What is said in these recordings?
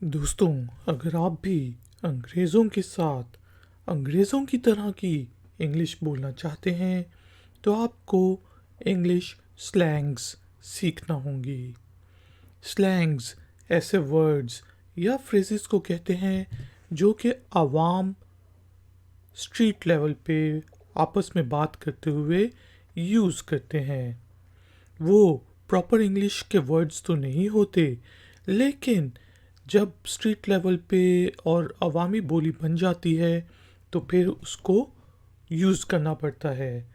दोस्तों, अगर आप भी अंग्रेज़ों के साथ अंग्रेज़ों की तरह की इंग्लिश बोलना चाहते हैं तो आपको इंग्लिश स्लैंग्स सीखना होंगी। स्लैंग्स ऐसे वर्ड्स या फ्रेजेस को कहते हैं जो कि आवाम स्ट्रीट लेवल पे आपस में बात करते हुए यूज़ करते हैं। वो प्रॉपर इंग्लिश के वर्ड्स तो नहीं होते, लेकिन जब स्ट्रीट लेवल पे और अवामी बोली बन जाती है तो फिर उसको यूज़ करना पड़ता है।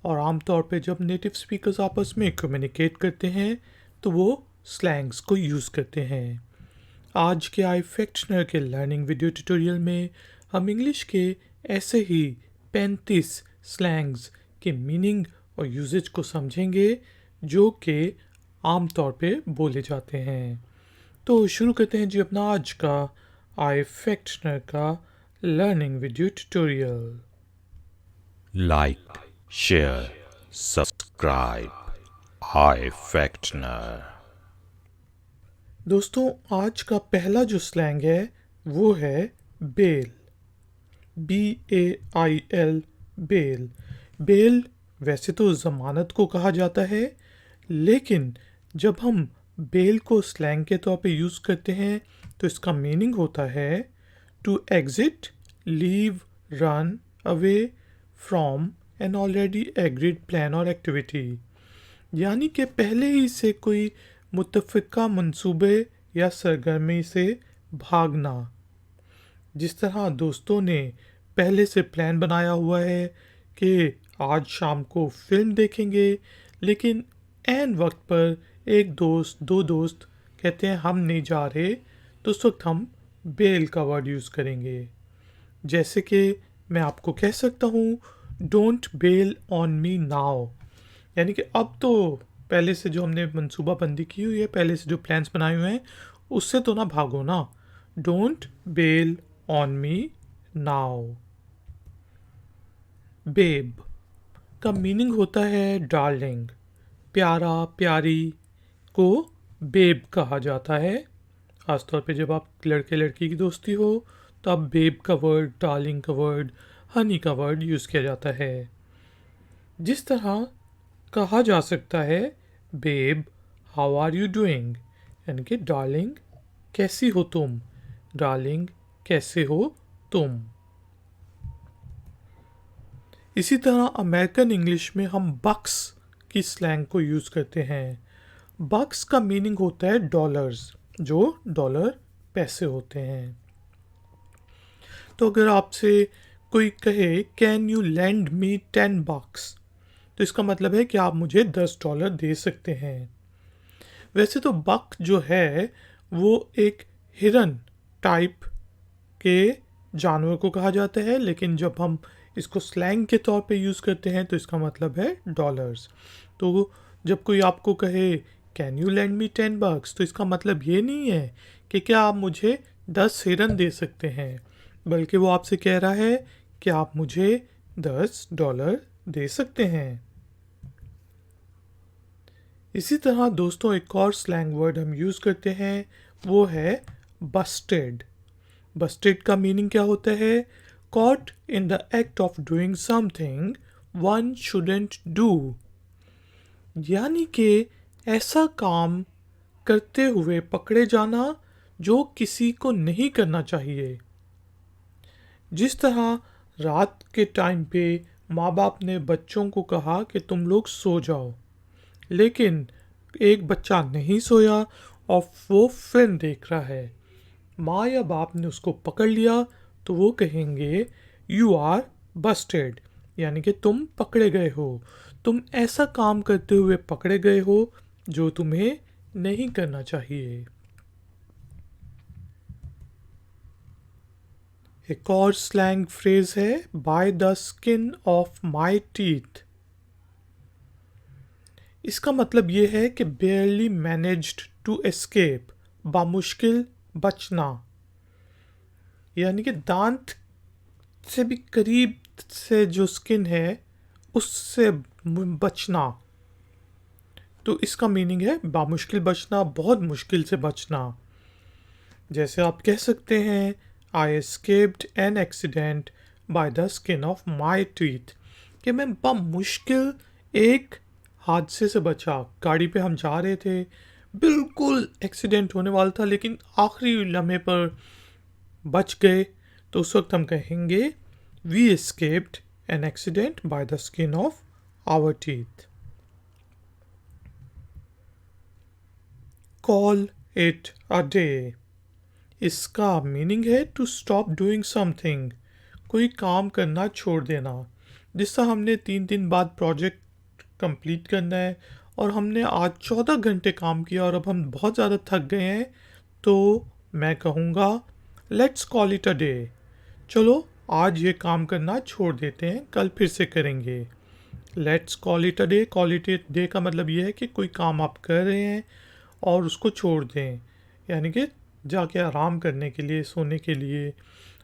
और आमतौर पे जब नेटिव स्पीकर्स आपस में कम्युनिकेट करते हैं तो वो स्लैंग्स को यूज़ करते हैं। आज के आई फैक्शनर के लर्निंग वीडियो ट्यूटोरियल में हम इंग्लिश के ऐसे ही 35 स्लैंग्स के मीनिंग और यूजेज को समझेंगे जो कि आमतौर पे बोले जाते हैं। तो शुरू करते हैं जी अपना आज का आई फैक्शनर का learning video tutorial. Like, share, subscribe. Hi, Factner. दोस्तों, आज का पहला जो स्लैंग है वो है बेल। BAIL, bell. बेल वैसे तो ज़मानत को कहा जाता है, लेकिन जब हम बेल को स्लैंग के तौर पे यूज़ करते हैं तो इसका मीनिंग होता है to exit, leave, run away from an already agreed plan or activity. यानी कि पहले ही से कोई मुत्तफ़िका मंसूबे या सरगर्मी से भागना। जिस तरह दोस्तों ने पहले से प्लान बनाया हुआ है कि आज शाम को फिल्म देखेंगे, लेकिन ऐन वक्त पर एक दोस्त दो दोस्त कहते हैं हम नहीं जा रहे, तो उस वक्त हम बेल का वर्ड यूज़ करेंगे। जैसे कि मैं आपको कह सकता हूँ don't bail on me now, यानी कि अब तो पहले से जो हमने मंसूबाबंदी की हुई है, पहले से जो प्लान्स बनाए हुए हैं उससे तो ना भागो ना। Don't bail on me now. Babe का मीनिंग होता है डार्लिंग, प्यारा प्यारी को बेब कहा जाता है। खासतौर पे जब आप लड़के लड़की की दोस्ती हो तो आप बेब का वर्ड, डार्लिंग का वर्ड, हनी का वर्ड यूज़ किया जाता है। जिस तरह कहा जा सकता है babe how are you doing, यानी कि डार्लिंग कैसी हो तुम, डार्लिंग कैसे हो तुम। इसी तरह अमेरिकन इंग्लिश में हम बक्स की स्लैंग को यूज़ करते हैं। बक्स का मीनिंग होता है डॉलर्स, जो डॉलर पैसे होते हैं। तो अगर आपसे कोई कहे कैन यू लेंड मी 10 बक्स, तो इसका मतलब है कि आप मुझे $10 दे सकते हैं। वैसे तो बक जो है वो एक हिरन टाइप के जानवर को कहा जाता है, लेकिन जब हम इसको स्लैंग के तौर पे यूज़ करते हैं तो इसका मतलब है डॉलर्स। तो जब कोई आपको कहे कैन यू लेंड मी 10 बक्स, तो इसका मतलब ये नहीं है कि क्या आप मुझे 10 हिरन दे सकते हैं, बल्कि वो आपसे कह रहा है कि आप मुझे $10 दे सकते हैं। इसी तरह दोस्तों एक और स्लैंग वर्ड हम यूज़ करते हैं, वो है बस्टेड। बस्टेड का मीनिंग क्या होता है? Caught in the act of doing something one shouldn't do, यानी कि ऐसा काम करते हुए पकड़े जाना जो किसी को नहीं करना चाहिए। जिस तरह रात के टाइम पे माँ बाप ने बच्चों को कहा कि तुम लोग सो जाओ, लेकिन एक बच्चा नहीं सोया और वो फिल्म देख रहा है, माँ या बाप ने उसको पकड़ लिया तो वो कहेंगे यू आर बस्टेड, यानी कि तुम पकड़े गए हो, तुम ऐसा काम करते हुए पकड़े गए हो जो तुम्हें नहीं करना चाहिए। एक और स्लैंग फ्रेज है bye the skin of my teeth. इसका मतलब ये है कि बेयरली मैनेज्ड टू एस्केप, बामुश्किल बचना, यानी कि दांत से भी करीब से जो स्किन है उससे बचना। तो इसका मीनिंग है बामुश्किल बचना, बहुत मुश्किल से बचना। जैसे आप कह सकते हैं I escaped an accident by the skin of my teeth, कि मैं बमुश्किल एक हादसे से बचा। गाड़ी पे हम जा रहे थे, बिल्कुल एक्सीडेंट होने वाला था, लेकिन आखिरी लम्हे पर बच गए। तो उस वक्त हम कहेंगे we escaped an accident by the skin of our teeth. Call it a day, इसका मीनिंग है टू स्टॉप डूइंग समथिंग, कोई काम करना छोड़ देना। जिससे हमने 3 दिन बाद प्रोजेक्ट कंप्लीट करना है और हमने आज 14 घंटे काम किया और अब हम बहुत ज़्यादा थक गए हैं, तो मैं कहूँगा let's call it a day, चलो आज ये काम करना छोड़ देते हैं, कल फिर से करेंगे। Let's call it a day, call it a day का मतलब ये है कि कोई काम आप कर रहे हैं और उसको छोड़ दें, यानी कि जाके आराम करने के लिए, सोने के लिए।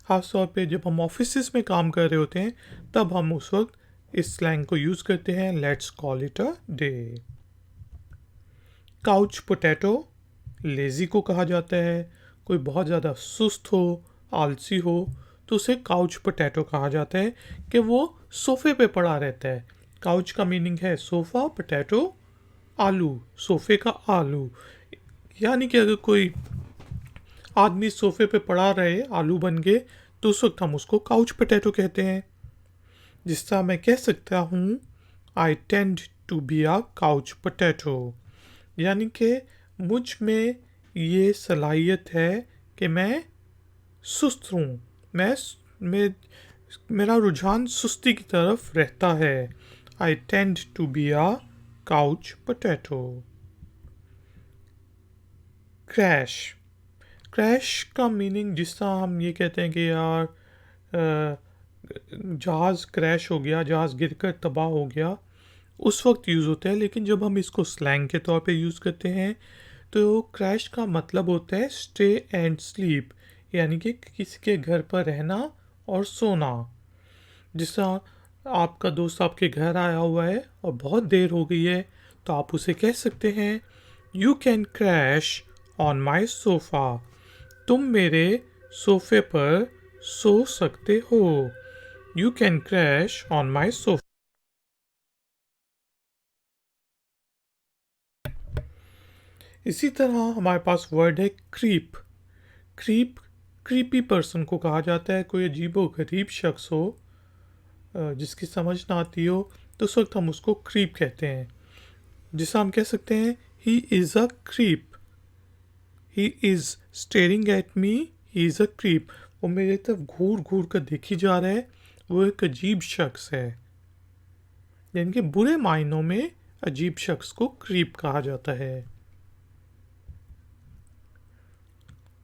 ख़ास तौर पे जब हम ऑफिस में काम कर रहे होते हैं तब हम उस वक्त इस स्लैंग को यूज़ करते हैं, let's call it a day. Couch potato lazy को कहा जाता है। कोई बहुत ज़्यादा सुस्त हो, आलसी हो, तो उसे काउच पोटैटो कहा जाता है कि वो सोफ़े पे पड़ा रहता है। काउच का मीनिंग है सोफ़ा, पोटैटो आलू, सोफ़े का आलू। यानी कि अगर कोई आदमी सोफ़े पे पड़ा रहे आलू बन के, तो उस वक्त हम उसको काउच पोटैटो कहते हैं। जिस तरह मैं कह सकता हूँ I tend to be a couch potato, यानी कि मुझ में ये सलाहियत है कि मैं सुस्त हूँ, मैं मेरा रुझान सुस्ती की तरफ रहता है। I tend to be a couch potato. Crash, crash का मीनिंग जिस तरह हम ये कहते हैं कि यार जहाज़ क्रैश हो गया, जहाज़ गिरकर तबाह हो गया, उस वक्त यूज़ होता है। लेकिन जब हम इसको स्लैंग के तौर पे यूज़ करते हैं तो क्रैश का मतलब होता है स्टे एंड स्लीप, यानी कि किसी के घर पर रहना और सोना। जिस तरह आपका दोस्त आपके घर आया हुआ है और बहुत देर हो गई है, तो आप उसे कह सकते हैं you can crash on my sofa, तुम मेरे सोफ़े पर सो सकते हो। You can crash on my sofa. इसी तरह हमारे पास वर्ड है क्रीप। क्रीप क्रीपी पर्सन को कहा जाता है, कोई अजीबो गरीब शख्स हो जिसकी समझ ना आती हो, तो उस वक्त हम उसको क्रीप कहते हैं। जिसे हम कह सकते हैं he is a creep, he is staring at me, he is a creep, वो मेरे तरफ घूर घूर कर देखी जा रहा है, वो एक अजीब शख्स है। यानी कि बुरे मायनों में अजीब शख्स को क्रीप कहा जाता है।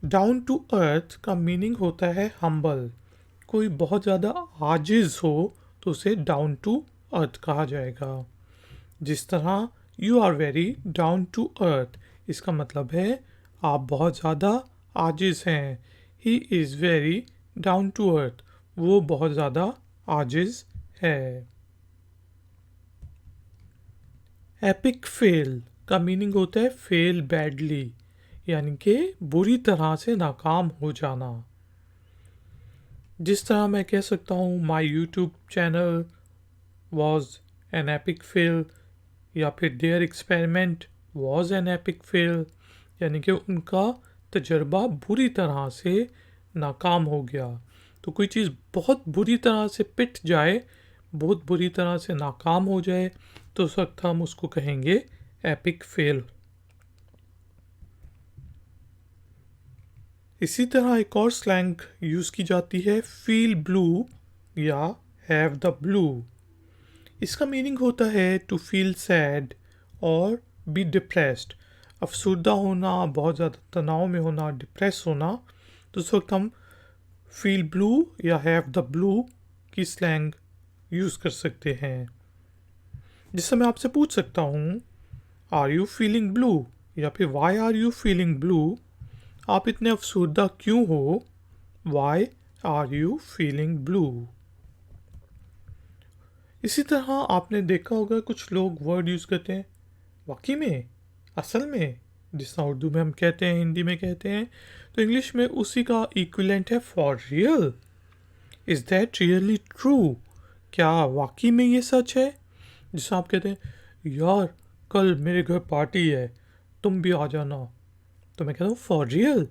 डाउन टू अर्थ का मीनिंग होता है हम्बल। कोई बहुत ज़्यादा आजिज़ हो तो उसे डाउन टू अर्थ कहा जाएगा। जिस तरह you are very down to earth, इसका मतलब है आप बहुत ज़्यादा आजिज़ हैं। He is very down to earth, वो बहुत ज़्यादा आजिज़ है। एपिक फेल का मीनिंग होता है फेल बैडली, यानी कि बुरी तरह से नाकाम हो जाना। जिस तरह मैं कह सकता हूँ my YouTube channel was an epic fail, या फिर their experiment was an epic fail, यानी कि उनका तजर्बा बुरी तरह से नाकाम हो गया। तो कोई चीज़ बहुत बुरी तरह से पिट जाए, बहुत बुरी तरह से नाकाम हो जाए, तो उस वक्त हम उसको कहेंगे एपिक फेल। इसी तरह एक और स्लैंग यूज़ की जाती है फील ब्लू या हैव द ब्लू। इसका मीनिंग होता है टू फील सैड और बी डिप्रेस्ड, अफसुर्दा होना, बहुत ज़्यादा तनाव में होना, डिप्रेस होना। तो उस वक्त हम फील ब्लू या हैव द ब्लू की स्लैंग यूज़ कर सकते हैं। जिससे मैं आपसे पूछ सकता हूँ आर यू फीलिंग ब्लू, या फिर why are you feeling blue, आप इतने अफसुर्दा क्यों हो, why are you feeling blue. इसी तरह आपने देखा होगा कुछ लोग वर्ड यूज़ करते हैं वाकई में, असल में, जिस तरह उर्दू में हम कहते हैं, हिंदी में कहते हैं, तो इंग्लिश में उसी का इक्विवेलेंट है for real. Is that really true? क्या वाकई में ये सच है? जिससे आप कहते हैं यार कल मेरे घर पार्टी है, तुम भी आ जाना, तो मैं कहता हूँ फॉर रियल,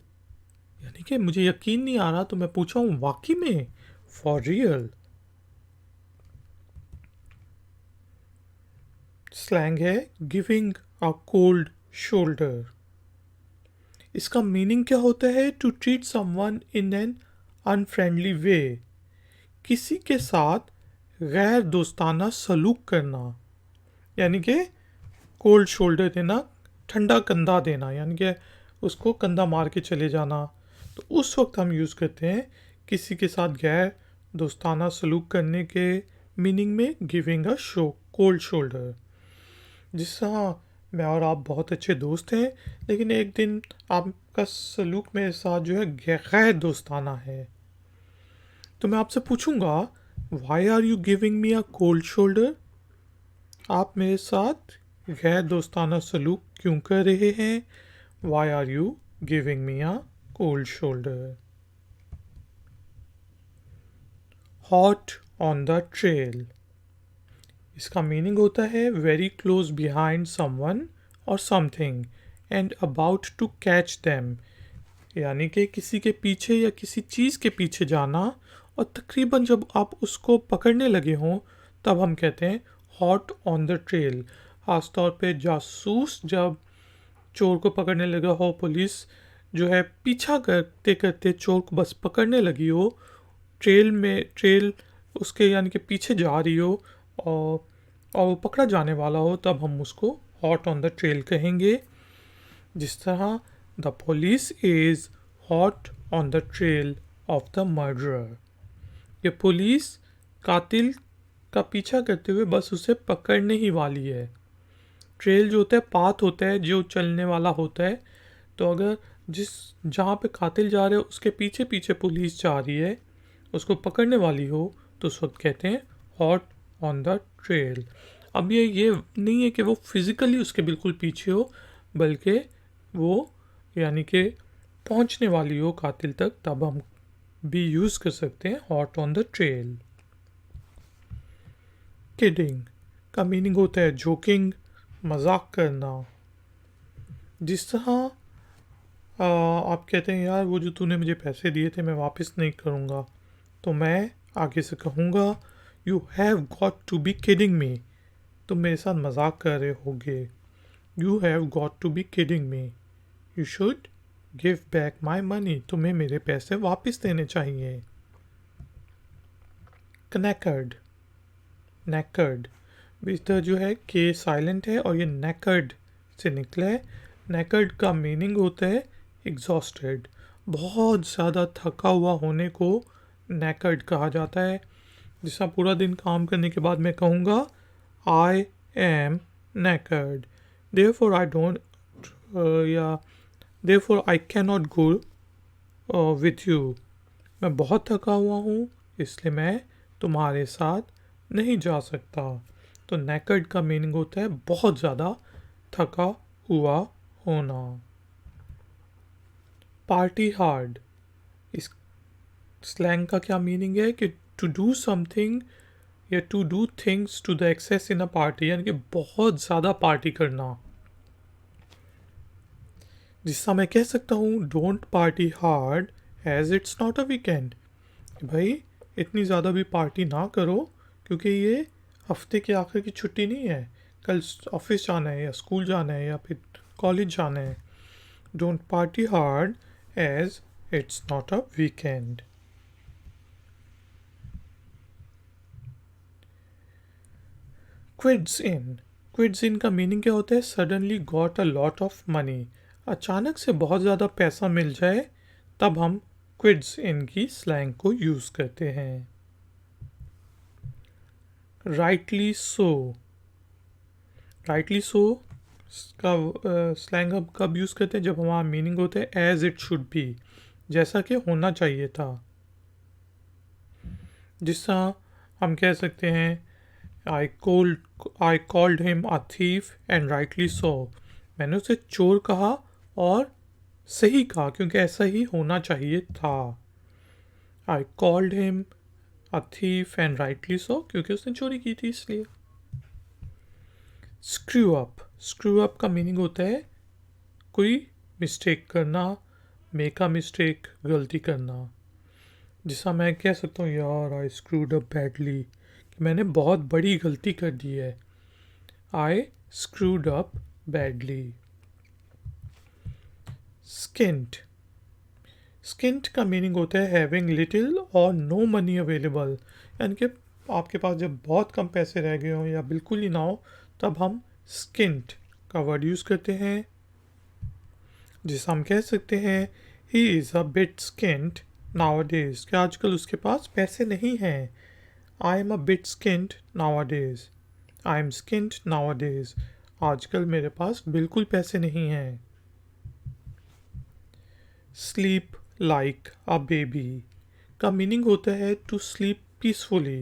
यानी कि मुझे यकीन नहीं आ रहा, तो मैं पूछा हूँ वाकई में, फॉर रियल। स्लैंग है गिविंग अ कोल्ड शोल्डर। इसका मीनिंग क्या होता है? To treat someone in an unfriendly way, किसी के साथ गैर दोस्ताना सलूक करना, यानी कि कोल्ड शोल्डर देना, ठंडा कंधा देना, यानी कि उसको कंधा मार के चले जाना। तो उस वक्त हम यूज़ करते हैं किसी के साथ गैर दोस्ताना सलूक करने के मीनिंग में गिविंग अ कोल्ड शोल्डर। जिस तरह मैं और आप बहुत अच्छे दोस्त हैं, लेकिन एक दिन आपका सलूक मेरे साथ जो है गैर दोस्ताना है, तो मैं आपसे पूछूंगा why are you giving me a cold shoulder? आप मेरे साथ गैर दोस्ताना सलूक क्यों कर रहे हैं? Why are you giving me a cold shoulder? Hot on the trail. इसका मीनिंग होता है very close behind someone or something and about to catch them, यानी कि किसी के पीछे या किसी चीज़ के पीछे जाना और तकरीबन जब आप उसको पकड़ने लगे हों तब हम कहते हैं हॉट ऑन द ट्रेल। ख़ासतौर पे जासूस जब चोर को पकड़ने लगा हो, पुलिस जो है पीछा करते करते चोर को बस पकड़ने लगी हो, ट्रेल उसके यानी कि पीछे जा रही हो और वो पकड़ा जाने वाला हो, तब हम उसको हॉट ऑन द ट्रेल कहेंगे। जिस तरह the police is hot on the trail of the murderer, ये पुलिस कातिल का पीछा करते हुए बस उसे पकड़ने ही वाली है। ट्रेल जो होता है पाथ होता है जो चलने वाला होता है, तो अगर जहाँ पे कातिल जा रहे हो उसके पीछे पीछे पुलिस जा रही है, उसको पकड़ने वाली हो, तो उस वक्त कहते हैं हॉट ऑन द ट्रेल। अब ये नहीं है कि वो फिज़िकली उसके बिल्कुल पीछे हो, बल्कि वो यानी कि पहुंचने वाली हो कातिल तक, तब हम भी यूज़ कर सकते हैं hot on the trail. Kidding का मीनिंग होता है जोकिंग, मजाक करना। जिस तरह आप कहते हैं यार वो जो तूने मुझे पैसे दिए थे मैं वापस नहीं करूँगा, तो मैं आगे से कहूँगा you have got to be kidding me, तुम मेरे साथ मजाक कर रहे होगे। You have got to be kidding me, you should give back my money, तुम्हें मेरे पैसे वापस देने चाहिए। कनेकर्ड, नेकर्ड, इधर जो है के साइलेंट है और ये नेकर्ड से निकला है। नेकर्ड का मीनिंग होता है एग्जॉस्टेड, बहुत ज़्यादा थका हुआ होने को नेकर्ड कहा जाता है। जिसका पूरा दिन काम करने के बाद मैं कहूँगा I am knackered, therefore I don't या therefore I can not go with you, मैं बहुत थका हुआ हूँ इसलिए मैं तुम्हारे साथ नहीं जा सकता। तो नेकर्ड का मीनिंग होता है बहुत ज़्यादा थका हुआ होना। पार्टी हार्ड, इस स्लैंग का क्या मीनिंग है कि टू डू समथिंग या to do things to the excess in a party, यानी कि बहुत ज़्यादा पार्टी करना। जिसका मैं कह सकता हूँ don't party hard as it's not a weekend, भाई इतनी ज़्यादा भी पार्टी ना करो क्योंकि ये हफ्ते के आखिर की छुट्टी नहीं है, कल ऑफिस जाना है या स्कूल जाना है या फिर कॉलेज जाना है। Don't party hard as it's not a weekend. Quids in का मीनिंग क्या होता है? Suddenly got a lot of money, अचानक से बहुत ज़्यादा पैसा मिल जाए तब हम क्विड्स इन की स्लैंग को यूज़ करते हैं। राइटली सो, राइटली सो का स्लैंग हम कब यूज़ करते हैं? जब हमारा मीनिंग होता है एज इट शुड बी, जैसा कि होना चाहिए था। जिस तरह हम कह सकते हैं I called him a thief and rightly so, मैंने उसे चोर कहा और सही कहा क्योंकि ऐसा ही होना चाहिए था। I called him a thief and rightly so, क्योंकि उसने चोरी की थी इसलिए। स्क्रू अप का मीनिंग होता है कोई मिस्टेक करना, मेक अ मिस्टेक, गलती करना। जिसका मैं कह सकता हूँ यार आई स्क्रूड अप बैडली, कि मैंने बहुत बड़ी गलती कर दी है। आई स्क्रूड अप बैडली। स्किंट स्किंट का मीनिंग होता है हैविंग लिटिल और नो मनी अवेलेबल, यानी कि आपके पास जब बहुत कम पैसे रह गए हों या बिल्कुल ही ना हो, तब हम स्किंट का वर्ड यूज़ करते हैं। जिसे हम कह सकते हैं he is a bit skint nowadays, कि आजकल उसके पास पैसे नहीं हैं। I am a bit skint nowadays, I am skint nowadays, आजकल मेरे पास बिल्कुल पैसे नहीं हैं। स्लीप लाइक अ बेबी का मीनिंग होता है टू स्लीप पीसफुली,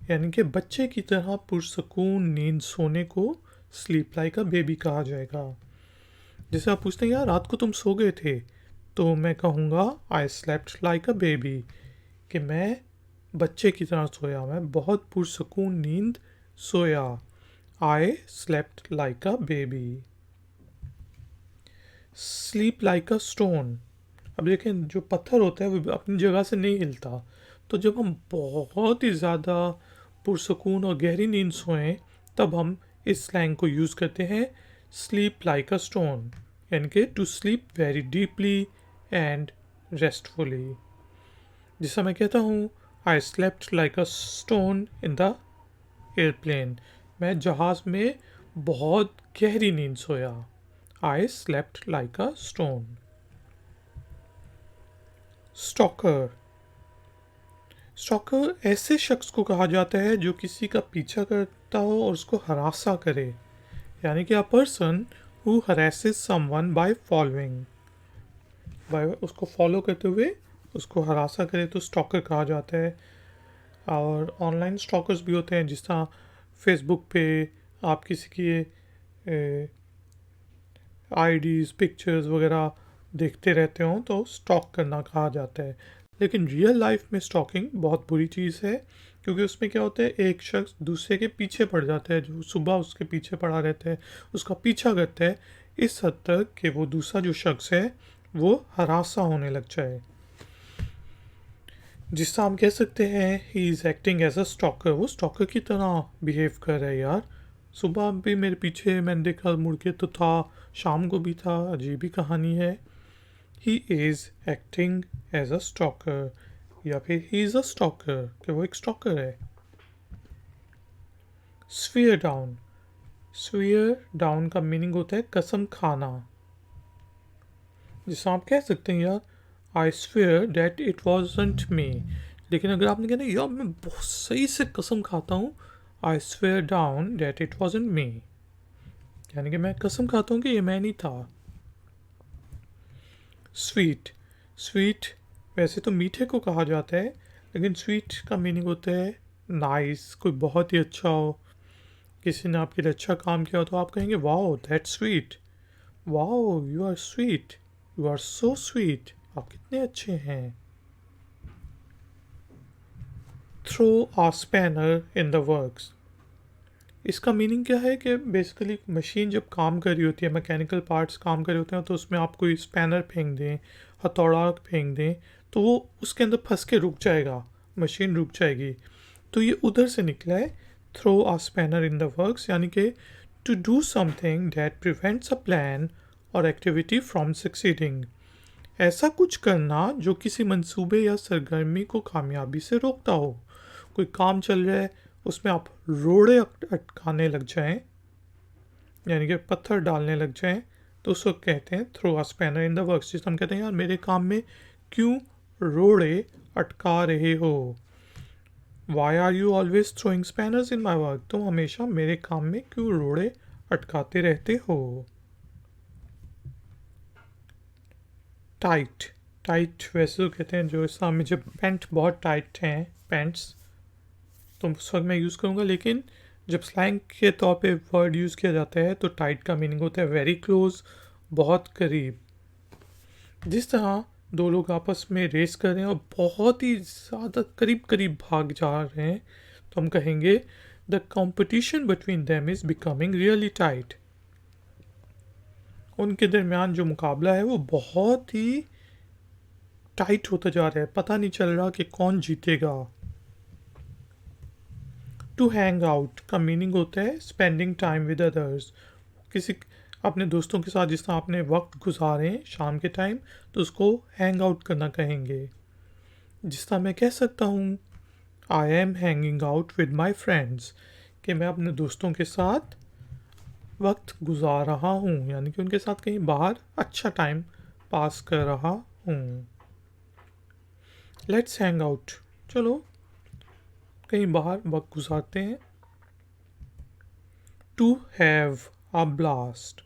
यानी कि बच्चे की तरह पुरसकून नींद सोने को स्लीप लाइक अ बेबी कहा जाएगा। जैसे आप पूछते हैं यार रात को तुम सो गए थे, तो मैं कहूँगा आई स्लेप्ट लाइक अ बेबी, कि मैं बच्चे की तरह सोया, मैं बहुत पुरसकून नींद सोया। I slept like a baby. Sleep like a stone, अब देखें जो पत्थर होता है वो अपनी जगह से नहीं हिलता, तो जब हम बहुत ही ज़्यादा पुरसकून और गहरी नींद सोएं तब हम इस स्लैंग को यूज़ करते हैं, स्लीप लाइक अ स्टोन, यानी कि to sleep very deeply and restfully. जिससे मैं कहता हूँ I slept like a stone in the airplane, मैं जहाज़ में बहुत गहरी नींद सोया। I slept like a stone. Stalker stalker ऐसे शख्स को कहा जाता है जो किसी का पीछा करता हो और उसको हरासा करे, यानी कि a person who harasses someone by following, by उसको फॉलो करते हुए उसको हरासा करे तो स्टॉकर कहा जाता है। और ऑनलाइन स्टॉकर्स भी होते हैं, जिस तरह फेसबुक पे आप किसी की आईडीज़ पिक्चर्स वगैरह देखते रहते हो तो स्टॉक करना कहा जाता है। लेकिन रियल लाइफ में स्टॉकिंग बहुत बुरी चीज़ है, क्योंकि उसमें क्या होता है एक शख्स दूसरे के पीछे पड़ जाता है, जो सुबह उसके पीछे पड़ा रहता है, उसका पीछा करता है इस हद तक कि वो दूसरा जो शख्स है वो हरासा होने लग जाए। जिससे हम कह सकते हैं he is acting as a stalker, वो स्टॉकर की तरह बिहेव कर रहा है यार। सुबह भी मेरे पीछे मैंने देखा मुड़ के तो था, शाम को भी था, अजीब ही कहानी है। He is acting as a stalker, या फिर ही इज़ अ स्टॉकर, कि वो एक स्टॉकर है। स्वीयर डाउन स्वीयर डाउन का मीनिंग होता है कसम खाना, जिससे आप कह सकते हैं यार I swear that it wasn't me, लेकिन अगर आपने कहना यार मैं बहुत सही से कसम खाता हूँ, I swear down that it wasn't me, यानी कि मैं कसम खाता हूँ कि ये मैं नहीं था। स्वीट स्वीट वैसे तो मीठे को कहा जाता है, लेकिन स्वीट का मीनिंग होता है नाइस, कोई बहुत ही अच्छा हो, किसी ने आपके लिए अच्छा काम किया हो तो आप कहेंगे wow that sweet, wow you are sweet, you are so sweet, आप कितने अच्छे हैं। Throw a spanner in the works, इसका मीनिंग क्या है कि बेसिकली मशीन जब काम कर रही होती है, मैकेनिकल पार्ट्स काम कर रहे होते हैं, तो उसमें आप कोई स्पैनर फेंक दें, हथौड़ा फेंक दें, तो वो उसके अंदर फंस के रुक जाएगा, मशीन रुक जाएगी। तो ये उधर से निकला है throw a spanner in the works, यानी कि to do something that prevents a plan or activity from succeeding, ऐसा कुछ करना जो किसी मंसूबे या सरगर्मी को कामयाबी से रोकता हो। कोई काम चल रहा है उसमें आप रोड़े अटकाने लग जाएं, यानी कि पत्थर डालने लग जाएं, तो उसको कहते हैं throw a spanner in the works, जिससे हम कहते हैं यार मेरे काम में क्यों रोड़े अटका रहे हो। Why are you always throwing spanners in my work, तुम हमेशा मेरे काम में क्यों रोड़े अटकाते रहते हो। टाइट टाइट वैसे तो कहते हैं जो इस में जब पैंट बहुत टाइट हैं पैंट्स, तो उस वक्त मैं यूज़ करूँगा, लेकिन जब स्लैंग के तौर पे वर्ड यूज़ किया जाता है तो टाइट का मीनिंग होता है वेरी क्लोज, बहुत करीब। जिस तरह दो लोग आपस में रेस कर रहे हैं और बहुत ही ज़्यादा करीब करीब भाग जा रहे हैं, तो हम कहेंगे the competition between them is becoming really tight. उनके दरमियान जो मुकाबला है वो बहुत ही टाइट होता जा रहा है, पता नहीं चल रहा कि कौन जीतेगा। टू हैंग आउट का मीनिंग होता है स्पेंडिंग टाइम विद अदर्स। किसी अपने दोस्तों के साथ जिस तरह आपने वक्त गुजारे शाम के टाइम, तो उसको हैंग आउट करना कहेंगे। जिस तरह मैं कह सकता हूँ I M hanging out with my friends, कि मैं अपने दोस्तों के साथ वक्त गुजार रहा हूँ, यानी कि उनके साथ कहीं बाहर अच्छा टाइम पास कर रहा हूँ। लेट्स हैंग आउट, चलो कहीं बाहर वक्त गुजारते हैं। टू हैव अ ब्लास्ट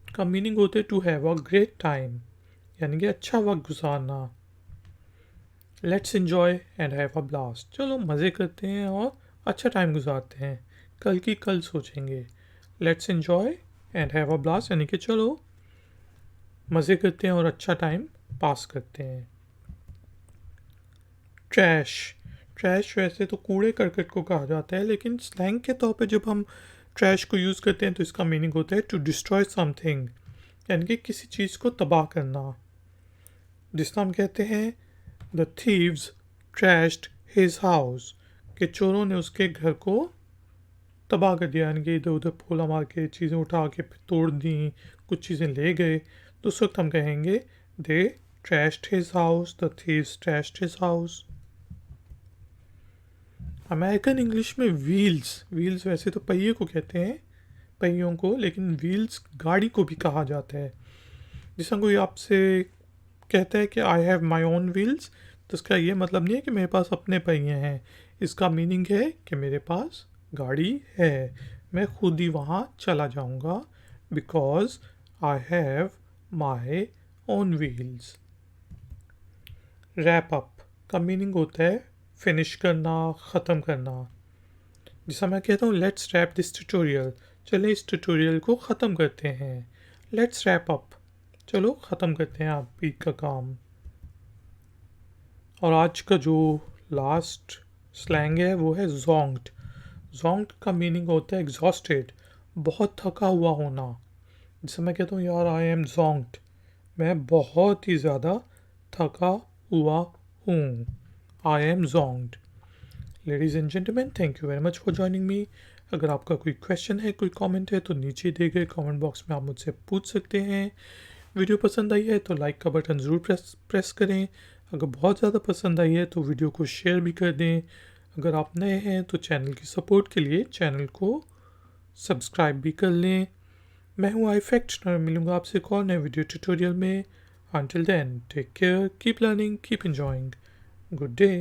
का मीनिंग होता है to have a great time, यानी कि अच्छा वक्त गुजारना। Let's enjoy and have a blast, चलो मज़े करते हैं और अच्छा टाइम गुजारते हैं, कल की कल सोचेंगे। Let's enjoy and have a blast यानी कि चलो मज़े करते हैं और अच्छा टाइम पास करते हैं। ट्रैश, ट्रैश वैसे तो कूड़े करकट को कहा जाता है, लेकिन स्लैंग के तौर पे जब हम ट्रैश को यूज़ करते हैं तो इसका मीनिंग होता है टू डिस्ट्रॉय समथिंग, यानी कि किसी चीज़ को तबाह करना। जिस तरह हम कहते हैं the thieves trashed his house, के चोरों ने उसके घर को तबाह कर दिया, यानी कि इधर उधर फूला मार के चीज़ें उठा के तोड़ दी, कुछ चीज़ें ले गए, तो उस वक्त हम कहेंगे they trashed his house, the thieves trashed his house. American English में व्हील्स, व्हील्स वैसे तो पहिए को कहते हैं, पहियों को, लेकिन व्हील्स गाड़ी को भी कहा जाता है। जिस कोई आपसे कहता है कि I have my on wheels, तो इसका ये मतलब नहीं है कि मेरे पास अपने पहिए हैं, इसका मीनिंग है कि मेरे पास गाड़ी है, मैं खुद ही वहाँ चला जाऊँगा, because I have my on wheels. Wrap up का मीनिंग होता है फिनिश करना, ख़त्म करना। जैसा मैं कहता हूँ लेट्स रैप दिस ट्यूटोरियल, चलिए इस ट्यूटोरियल को ख़त्म करते हैं। लेट्स रैप अप, चलो ख़त्म करते हैं आप वीक का काम। और आज का जो लास्ट स्लैंग है वो है जोंग्ड। जोंग्ड का मीनिंग होता है एग्जॉस्टेड, बहुत थका हुआ होना। जैसे मैं कहता हूँ यार आई एम जोंग्ड, मैं बहुत ही ज़्यादा थका हुआ हूँ, I am zonked. Ladies and gentleman, thank you very much for joining me. अगर आपका कोई क्वेश्चन है, कोई कमेंट है, तो नीचे दिए गए कमेंट बॉक्स में आप मुझसे पूछ सकते हैं। वीडियो पसंद आई है तो लाइक का बटन ज़रूर प्रेस करें। अगर बहुत ज़्यादा पसंद आई है तो वीडियो को शेयर भी कर दें। अगर आप नए हैं तो चैनल की सपोर्ट के लिए चैनल को सब्सक्राइब भी कर लें। मैं हूँ iFactioner, मिलूँगा आपसे एक और नए वीडियो ट्यूटोरियल में। Until then, take care, keep learning, keep enjoying. Good day.